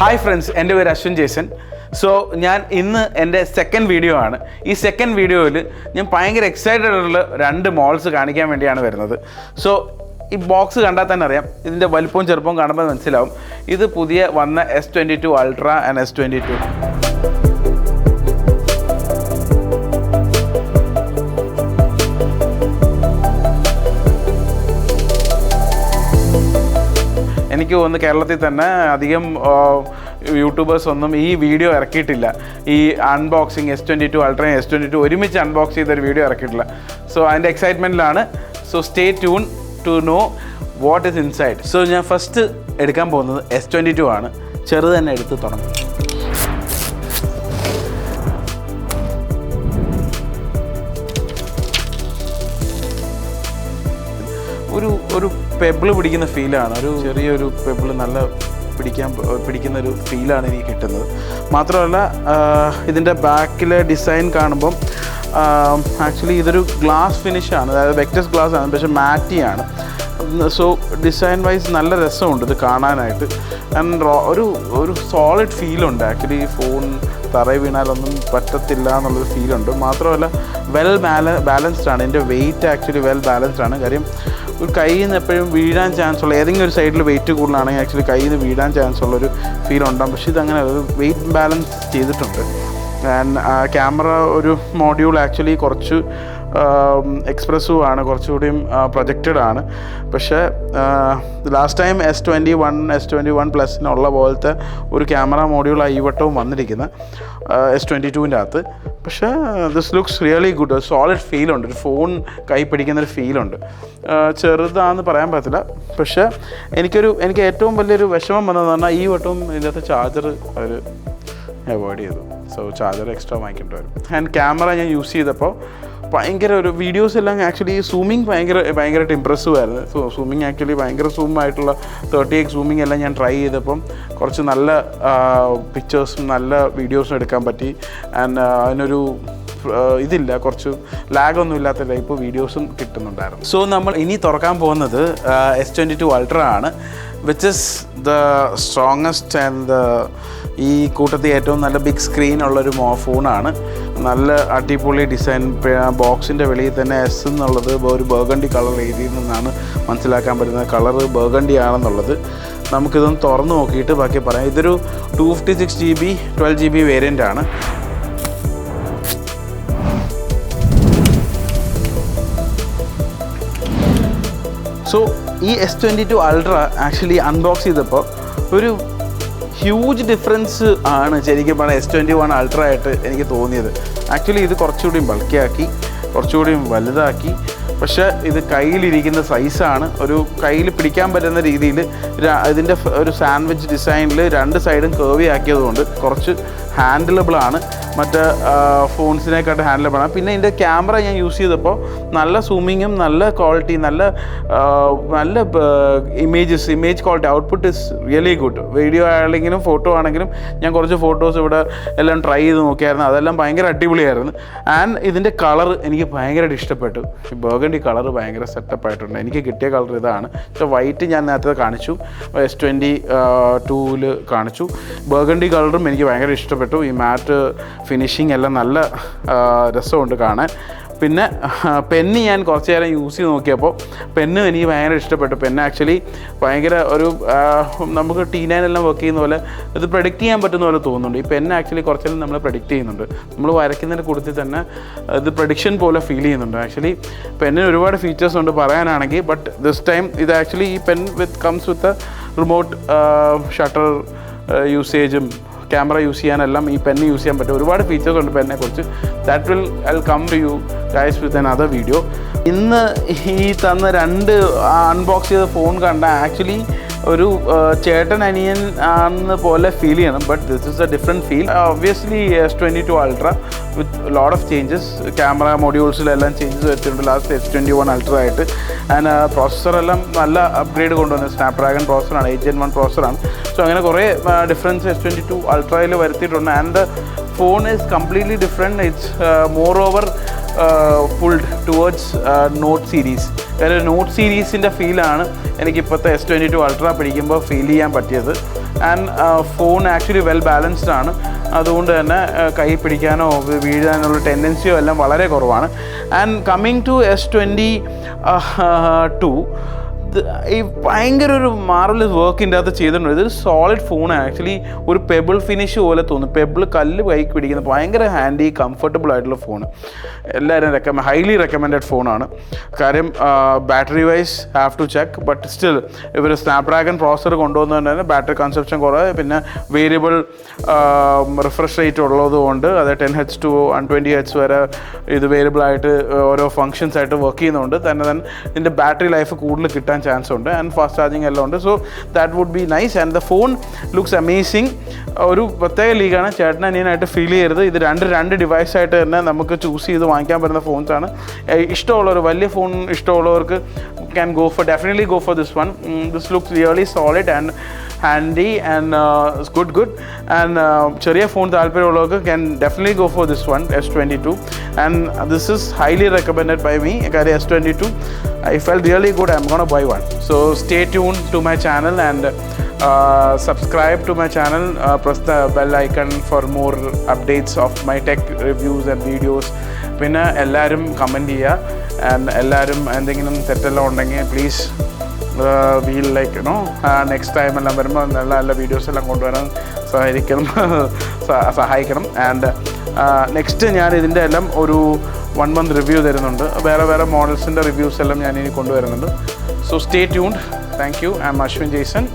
Hi friends, എൻ്റെ പേര് Ashwin Jason. So ഞാൻ ഇന്ന് എൻ്റെ സെക്കൻഡ് വീഡിയോ ആണ്. ഈ സെക്കൻഡ് വീഡിയോയിൽ ഞാൻ ഭയങ്കര എക്സൈറ്റഡ് ഉള്ള രണ്ട് മോഡൽസ് കാണിക്കാൻ വേണ്ടിയാണ് വരുന്നത്. സോ ഈ ബോക്സ് കണ്ടാൽ തന്നെ അറിയാം, ഇതിൻ്റെ വലിപ്പവും ചെറുപ്പവും കാണുമ്പോൾ മനസ്സിലാവും. ഇത് പുതിയ വന്ന S22 Ultra and S22. എനിക്ക് തോന്നുന്നു കേരളത്തിൽ തന്നെ അധികം യൂട്യൂബേഴ്സ് ഒന്നും ഈ വീഡിയോ ഇറക്കിയിട്ടില്ല. ഈ അൺബോക്സിങ് S22 Ultra S22 ഒരുമിച്ച് അൺബോക്സ് ചെയ്തൊരു വീഡിയോ ഇറക്കിയിട്ടില്ല. സോ അതിൻ്റെ എക്സൈറ്റ്മെൻറ്റിലാണ്. So stay tune to know what is inside. So ഞാൻ ഫസ്റ്റ് എടുക്കാൻ പോകുന്നത് S22 ആണ്. ചെറുത് തന്നെ എടുത്ത് തുടങ്ങും. ഒരു പെബിള് പിടിക്കുന്ന ഫീലാണ്. ഒരു ചെറിയൊരു പെബിള് നല്ല പിടിക്കുന്നൊരു ഫീലാണ് എനിക്ക് കിട്ടുന്നത്. മാത്രമല്ല ഇതിൻ്റെ ബാക്കിലെ ഡിസൈൻ കാണുമ്പം ആക്ച്വലി ഇതൊരു ഗ്ലാസ് ഫിനിഷാണ്, അതായത് വെക്ടസ് ഗ്ലാസ് ആണ്, പക്ഷേ മാറ്റിയാണ്. സോ ഡിസൈൻ വൈസ് നല്ല രസമുണ്ട് ഇത് കാണാനായിട്ട്. ആൻഡ് ഒരു സോളിഡ് ഫീലുണ്ട്. ആക്ച്വലി ഫോൺ തറയിൽ വീണാലൊന്നും പറ്റത്തില്ല എന്നുള്ളൊരു ഫീലുണ്ട്. മാത്രമല്ല വെൽ ബാലൻസ്ഡ് ആണ്. എൻ്റെ വെയിറ്റ് ആക്ച്വലി വെൽ ബാലൻസ്ഡ് ആണ്. കാര്യം ഒരു കയ്യിൽ നിന്ന് എപ്പോഴും വീഴാൻ ചാൻസ് ഉള്ള ഏതെങ്കിലും ഒരു സൈഡിൽ വെയിറ്റ് കൂടുതലാണെങ്കിൽ ആക്ച്വലി കയ്യിൽ നിന്ന് വീഴാൻ ചാൻസ് ഉള്ളൊരു ഫീൽ ഉണ്ടാകും. പക്ഷേ ഇതങ്ങനെ ഒരു വെയിറ്റ് ബാലൻസ് ചെയ്തിട്ടുണ്ട്. ആൻഡ് ക്യാമറ ഒരു മോഡ്യൂൾ ആക്ച്വലി കുറച്ച് എക്സ്പ്രസീവ് ആണ്, കുറച്ചുകൂടിയും പ്രൊജക്റ്റഡ് ആണ്. പക്ഷേ ലാസ്റ്റ് ടൈം S21 പ്ലസിനുള്ള പോലത്തെ ഒരു ക്യാമറ മോഡ്യൂളാണ് ഈ വട്ടവും വന്നിരിക്കുന്നത് S22-ൻ്റെ അകത്ത്. പക്ഷേ this looks really good. Solid ഫീലുണ്ട്. ഒരു ഫോൺ കൈ പിടിക്കുന്നൊരു ഫീലുണ്ട്. ചെറുതാണെന്ന് പറയാൻ പറ്റില്ല. പക്ഷേ എനിക്ക് ഏറ്റവും വലിയൊരു വിഷമം വന്നതെന്ന് പറഞ്ഞാൽ ഈ വട്ടവും ഇതിനകത്ത് ചാർജർ അവർ അവോയ്ഡ് ചെയ്തു. സോ ചാർജർ എക്സ്ട്രാ വാങ്ങിക്കേണ്ടി വരും. ആൻഡ് ക്യാമറ ഞാൻ യൂസ് ചെയ്തപ്പോൾ ഭയങ്കര ഒരു വീഡിയോസ് എല്ലാം ആക്ച്വലി സൂമിങ് ഭയങ്കരമായിട്ട് ഇമ്പ്രസീവ് ആയിരുന്നു. സോ സൂമിങ് ആക്ച്വലി ഭയങ്കര സൂമായിട്ടുള്ള 30x സൂമിങ് എല്ലാം ഞാൻ ട്രൈ ചെയ്തപ്പം കുറച്ച് നല്ല പിക്ചേഴ്സും നല്ല വീഡിയോസും എടുക്കാൻ പറ്റി. ആൻഡ് അതിനൊരു ഇതില്ല, കുറച്ച് ലാഗൊന്നും ഇല്ലാത്ത ടൈപ്പ് വീഡിയോസും കിട്ടുന്നുണ്ടായിരുന്നു. സോ നമ്മൾ ഇനി തുറക്കാൻ പോകുന്നത് S22 Ultra ആണ്, which is the strongest and ഈ കൂട്ടത്തിൽ ഏറ്റവും നല്ല ബിഗ് സ്ക്രീനുള്ളൊരു ഫോണാണ്. നല്ല അടിപൊളി ഡിസൈൻ. ബോക്സിൻ്റെ വെളിയിൽ തന്നെ S എന്നുള്ളത് ഒരു ബർഗണ്ടി കളർ ഏരിയയിൽ നിന്നാണ് മനസ്സിലാക്കാൻ പറ്റുന്നത്. കളറ് ബർഗണ്ടി ആണെന്നുള്ളത്. നമുക്കിതൊന്ന് തുറന്ന് നോക്കിയിട്ട് ബാക്കി പറയാം. ഇതൊരു 256GB 12GB വേരിയൻ്റ് ആണ്. സോ ഈ S22 Ultra ആക്ച്വലി അൺബോക്സ് ചെയ്തപ്പോൾ ഒരു ഹ്യൂജ് ഡിഫറൻസ് ആണ് ശരിക്കും പറഞ്ഞാൽ S21 Ultra ആയിട്ട് എനിക്ക് തോന്നിയത്. ആക്ച്വലി ഇത് കുറച്ചുകൂടി ബൾക്കിയാക്കി, കുറച്ചുകൂടി വലുതാക്കി. പക്ഷേ ഇത് കയ്യിലിരിക്കുന്ന സൈസാണ്. ഒരു കയ്യിൽ പിടിക്കാൻ പറ്റുന്ന രീതിയിൽ ഇതിൻ്റെ ഒരു സാൻഡ്വിച്ച് ഡിസൈനിൽ രണ്ട് സൈഡും കേർവി ആക്കിയതുകൊണ്ട് കുറച്ച് ഹാൻഡിലബിളാണ്. മറ്റ് ഫോൺസിനെക്കാട്ട് ഹാൻഡിലബിളാണ്. പിന്നെ ഇതിൻ്റെ ക്യാമറ ഞാൻ യൂസ് ചെയ്തപ്പോൾ നല്ല സൂമിങ്ങും നല്ല ക്വാളിറ്റി, നല്ല image quality output is really good. Video ആണെങ്കിലും ഫോട്ടോ ആണെങ്കിലും ഞാൻ കുറച്ച് ഫോട്ടോസ് ഇവിടെ എല്ലാം ട്രൈ ചെയ്ത് നോക്കിയായിരുന്നു. അതെല്ലാം ഭയങ്കര അടിപൊളിയായിരുന്നു. ആൻഡ് ഇതിൻ്റെ കളർ എനിക്ക് ഭയങ്കരമായിട്ട് ഇഷ്ടപ്പെട്ടു. ഈ ബർഗണ്ടി കളർ ഭയങ്കര സെറ്റപ്പായിട്ടുണ്ട്. എനിക്ക് കിട്ടിയ കളർ ഇതാണ്. പക്ഷേ വൈറ്റ് ഞാൻ നേരത്തെ കാണിച്ചു, S22-ൽ കാണിച്ചു. ബർഗണ്ടി കളറും എനിക്ക് ഭയങ്കര ഇഷ്ടപ്പെട്ടു. ഈ മാറ്റ് ഫിനിഷിങ് എല്ലാം നല്ല രസമുണ്ട് കാണാൻ. പിന്നെ പെന്ന് ഞാൻ കുറച്ച് നേരം യൂസ് ചെയ്ത് നോക്കിയപ്പോൾ പെന്ന് എനിക്ക് ഭയങ്കര ഇഷ്ടപ്പെട്ടു. പെന്ന് ആക്ച്വലി ഭയങ്കര ഒരു നമുക്ക് T9 എല്ലാം വർക്ക് ചെയ്യുന്ന പോലെ ഇത് പ്രഡിക്റ്റ് ചെയ്യാൻ പറ്റുന്ന പോലെ തോന്നുന്നുണ്ട്. ഈ പെന്ന് ആക്ച്വലി കുറച്ചെല്ലാം നമ്മൾ പ്രഡിക്റ്റ് ചെയ്യുന്നുണ്ട്. നമ്മൾ വരയ്ക്കുന്നതിൻ്റെ കൂട്ടത്തിൽ തന്നെ ഇത് പ്രഡിക്ഷൻ പോലെ ഫീൽ ചെയ്യുന്നുണ്ട്. ആക്ച്വലി പെന്നിന് ഒരുപാട് ഫീച്ചേഴ്സ് ഉണ്ട് പറയാനാണെങ്കിൽ. ബട്ട് ദിസ് ടൈം ഇത് ആക്ച്വലി ഈ pen comes with remote shutter യൂസേജും ക്യാമറ യൂസ് ചെയ്യാനെല്ലാം ഈ പെന്ന് യൂസ് ചെയ്യാൻ പറ്റും. ഒരുപാട് ഫീച്ചേഴ്സ് ഉണ്ട് പെന്നെ കുറിച്ച്. That will I will come to you guys with another video. ഇന്ന് ഈ തന്ന രണ്ട് അൺബോക്സ് ചെയ്ത ഫോൺ കണ്ട ആക്ച്വലി ഒരു ചേട്ടൻ അനിയൻ ആണെന്ന് പോലെ ഫീൽ ചെയ്യണം. But this is a different feel. Obviously S22 Ultra with lot of changes. Camera മോഡ്യൂൾസിലെല്ലാം ചേഞ്ചസ് വരുത്തിയിട്ടുണ്ട് ലാസ്റ്റ് S21 Ultra ആയിട്ട്. ആൻഡ് പ്രോസസ്സറെല്ലാം നല്ല അപ്ഗ്രേഡ് കൊണ്ടുവന്നത്. സ്നാപ്ഡ്രാഗൺ പ്രോസസ്സറാണ്, 8 Gen 1 പ്രോസസ്സറാണ്. സോ അങ്ങനെ കുറേ ഡിഫറൻസ് S22 Ultraയിൽ വരുത്തിയിട്ടുണ്ട്. And the phone is completely different. It's more over pulled towards Note series. Note സീരീസിൻ്റെ ഫീലാണ് എനിക്കിപ്പോഴത്തെ S22 Ultra പിടിക്കുമ്പോൾ ഫീൽ ചെയ്യാൻ പറ്റിയത്. And phone actually well balanced ആണ്. അതുകൊണ്ട് തന്നെ കൈ പിടിക്കാനോ വീഴാനുള്ള ടെൻഡൻസിയോ എല്ലാം വളരെ കുറവാണ്. ആൻഡ് കമ്മിങ് ടു S22, ഈ ഭയങ്കര ഒരു മാർവലസ് വർക്ക് ഇതിൻ്റെ അകത്ത് ചെയ്തിട്ടുണ്ട്. ഇതൊരു സോളിഡ് ഫോൺ ആക്ച്വലി, ഒരു പെബിൾ ഫിനിഷ് പോലെ തോന്നും. പെബിൾ കല്ല് കൈക്ക് പിടിക്കുന്ന ഭയങ്കര ഹാൻഡി കംഫർട്ടബിൾ ആയിട്ടുള്ള ഫോൺ. എല്ലാവരും ഹൈലി റെക്കമെൻഡഡ് ഫോണാണ്. കാര്യം battery wise have to check, but still ഇവർ സ്നാപ്ഡ്രാഗൺ പ്രോസസ്സർ കൊണ്ടുവന്നുകൊണ്ട് തന്നെ ബാറ്ററി കൺസപ്ഷൻ കുറവ്, പിന്നെ വേരിയബിൾ റിഫ്രഷ് റേറ്റ് ഉള്ളതുകൊണ്ട് അത് 10Hz to 120Hz വരെ ഇത് വേരിയബിൾ ആയിട്ട് ഓരോ ഫങ്ഷൻസ് ആയിട്ട് വർക്ക് ചെയ്യുന്നതുകൊണ്ട് തന്നെ ഇതിൻ്റെ ബാറ്ററി ലൈഫ് കൂടുതൽ കിട്ടാൻ ചാൻസ് ഉണ്ട്. ആൻഡ് ഫാസ്റ്റ് ചാർജിങ് എല്ലാം ഉണ്ട്. So that would be nice. And the phone looks amazing. ഒരു പ്രത്യേക ലീഗാണ്. ചേട്ടൻ അനിയനായിട്ട് ഫീൽ ചെയ്യരുത്. ഇത് രണ്ട് ഡിവൈസായിട്ട് തന്നെ നമുക്ക് ചൂസ് ചെയ്ത് വാങ്ങിക്കാൻ പറ്റുന്ന ഫോൺസാണ്. ഇഷ്ടമുള്ളവർ, വലിയ ഫോൺ ഇഷ്ടമുള്ളവർക്ക് can definitely go for this one. This looks really solid and handy and it's good. And ചെറിയ ഫോൺ താല്പര്യമുള്ളവർക്ക് can definitely go for this one, S22. And this is highly recommended by me. S22, I felt really good. I'm gonna buy one. So stay tuned to my channel and subscribe to my channel. Press the bell icon for more updates of my tech reviews and videos. പിന്നെ എല്ലാവരും comment ചെയ്യുക. And എല്ലാവരും എന്തെങ്കിലും തെറ്റെല്ലാം ഉണ്ടെങ്കിൽ please wheel like next time എല്ലാം വരുമ്പോൾ നല്ല നല്ല വീഡിയോസ് എല്ലാം കൊണ്ടുവരാൻ സഹായിക്കണം. ആൻഡ് നെക്സ്റ്റ് ഞാൻ ഇതിൻ്റെ എല്ലാം ഒരു 1 month റിവ്യൂ തരുന്നുണ്ട്. വേറെ മോഡൽസിൻ്റെ റിവ്യൂസ് എല്ലാം ഞാൻ ഇനി കൊണ്ടുവരുന്നുണ്ട്. So stay tuned. Thank you. I am Ashwin Jason.